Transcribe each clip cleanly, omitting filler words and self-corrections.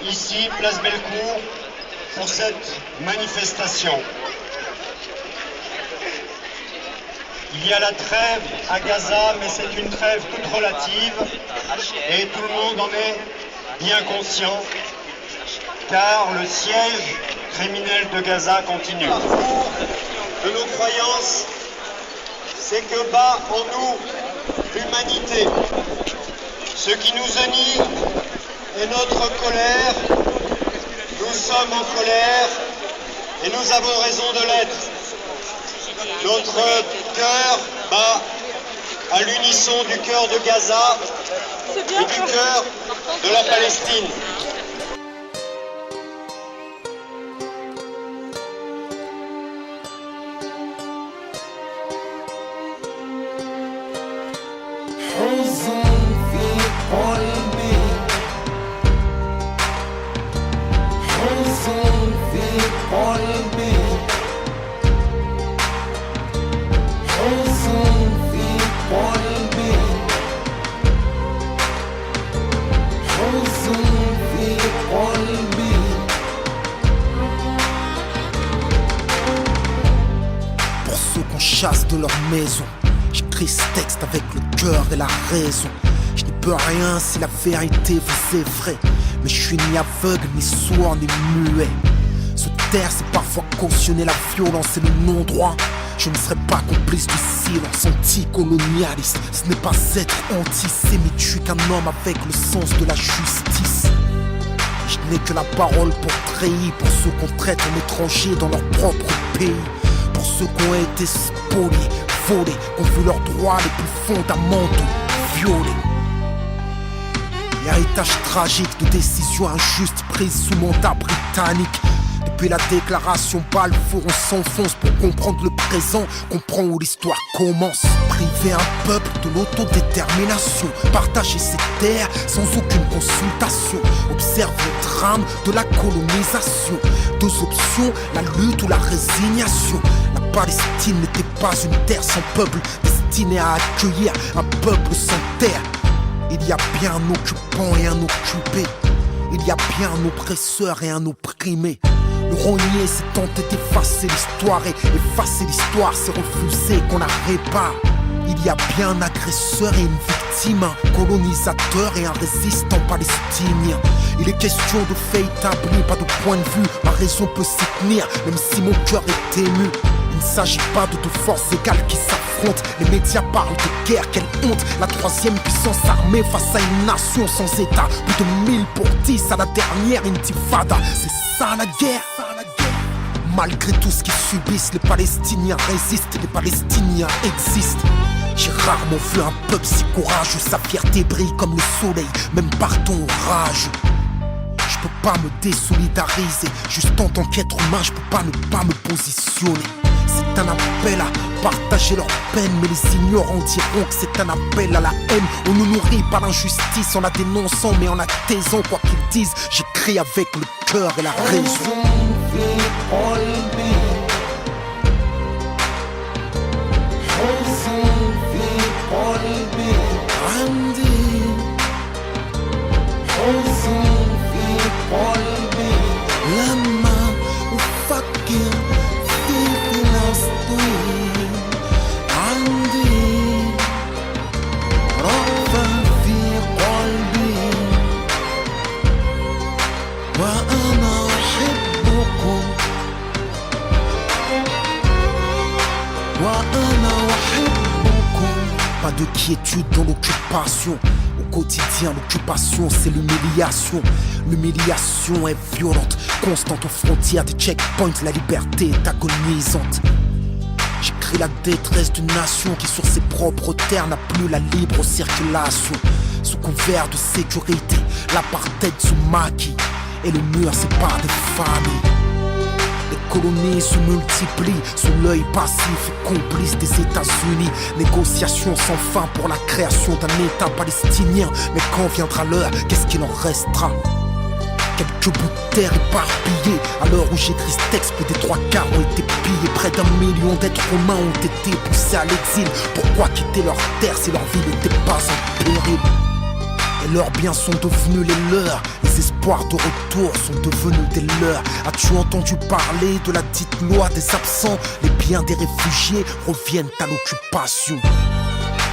ici, place Bellecour, pour cette manifestation. Il y a la trêve à Gaza, mais c'est une trêve toute relative et tout le monde en est bien conscient, car le siège criminel de Gaza continue. Le parcours de nos croyances, c'est que bat en nous l'humanité. Ce qui nous unit est notre colère. Nous sommes en colère et nous avons raison de l'être. Notre cœur bat à l'unisson du cœur de Gaza et du cœur de la Palestine. Pour ceux qu'on chasse de leur maison, j'écris ce texte avec le cœur et la raison. Je n'y peux rien si la vérité vous effraie, mais je suis ni aveugle, ni sourd, ni muet. Se taire, c'est parfois cautionner la violence et le non-droit. Je ne serai pas complice du silence anticolonialiste. Ce n'est pas être antisémite, je suis qu'un homme avec le sens de la justice. Je n'ai que la parole pour trahir, pour ceux qu'on traite en étrangers dans leur propre pays, pour ceux qui ont été spoliés, volés, qui ont vu leurs droits les plus fondamentaux violés. Héritage tragique de décisions injustes prises sous mandat britannique. Depuis la déclaration Balfour, on s'enfonce pour comprendre le présent, comprendre où l'histoire commence. Priver un peuple de l'autodétermination, partager ses terres sans aucune consultation. Observe le drame de la colonisation. Deux options, la lutte ou la résignation. La Palestine n'était pas une terre sans peuple, destinée à accueillir un peuple sans terre. Il y a bien un occupant et un occupé. Il y a bien un oppresseur et un opprimé. Le renier, c'est tenter d'effacer l'histoire, et effacer l'histoire, c'est refuser qu'on la répare. Il y a bien un agresseur et une victime, un colonisateur et un résistant palestinien. Il est question de faits établis, pas de point de vue. Ma raison peut s'y tenir, même si mon cœur est ému. Il ne s'agit pas de deux forces égales qui s'affrontent. Les médias parlent de guerre, quelle honte. La troisième puissance armée face à une nation sans état. Plus de 1000 pour 10 à la dernière intifada. C'est ça la guerre. Malgré tout ce qu'ils subissent, les Palestiniens résistent, les Palestiniens existent. J'ai rarement vu un peuple si courageux. Sa fierté brille comme le soleil, même par ton orage. Je peux pas me désolidariser, juste en tant qu'être humain, je peux pas ne pas me positionner. C'est un appel à partager leur peine, mais les ignorants diront que c'est un appel à la haine. On ne nourrit pas l'injustice en la dénonçant, mais en la taisant. Quoi qu'ils disent, j'écris avec le cœur et la raison. Pas de quiétude dans l'occupation. Au quotidien, l'occupation, c'est l'humiliation. L'humiliation est violente, constante aux frontières des checkpoints. La liberté est agonisante. J'écris la détresse d'une nation qui sur ses propres terres n'a plus la libre circulation. Sous couvert de sécurité, l'apartheid se maquille et le mur sépare des familles. Les colonies se multiplient sous l'œil passif et complice des États-Unis. Négociations sans fin pour la création d'un État palestinien. Mais quand viendra l'heure, qu'est-ce qu'il en restera? Quelques bouts de terre éparpillés. À l'heure où j'écris ce texte, plus des 3/4 ont été pillés. Près d'1 million d'êtres humains ont été poussés à l'exil. Pourquoi quitter leur terre si leur vie n'était pas en péril? Et leurs biens sont devenus les leurs. Les espoirs espoirs de retour sont devenus des leurs. As-tu entendu parler de la dite loi des absents? Les biens des réfugiés reviennent à l'occupation.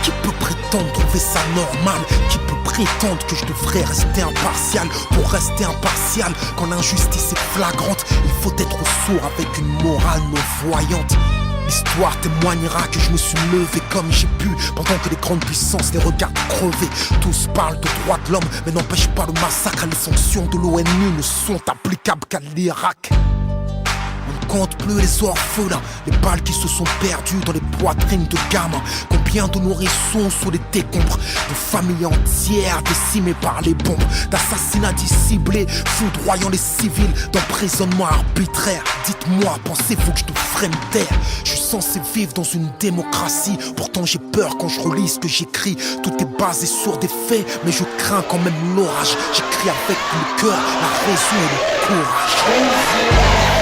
Qui peut prétendre trouver ça normal? Qui peut prétendre que je devrais rester impartial? Pour rester impartial, quand l'injustice est flagrante, il faut être sourd avec une morale non-voyante. L'histoire témoignera que je me suis levé comme j'ai pu, pendant que les grandes puissances les regardent crever. Tous parlent de droits de l'homme, mais n'empêche pas le massacre. Les sanctions de l'ONU ne sont applicables qu'à l'Irak. On ne compte plus les orphelins, les balles qui se sont perdues dans les poitrines de gamins. Combien de nourrissons sous les décombres, de familles entières décimées par les bombes, d'assassinats ciblés, foudroyant les civils, d'emprisonnement arbitraire. Dites-moi, pensez-vous que je devrais me taire? Je suis censé vivre dans une démocratie, pourtant j'ai peur quand je relis ce que j'écris. Tout est basé sur des faits, mais je crains quand même l'orage. J'écris avec le cœur, la raison et le courage.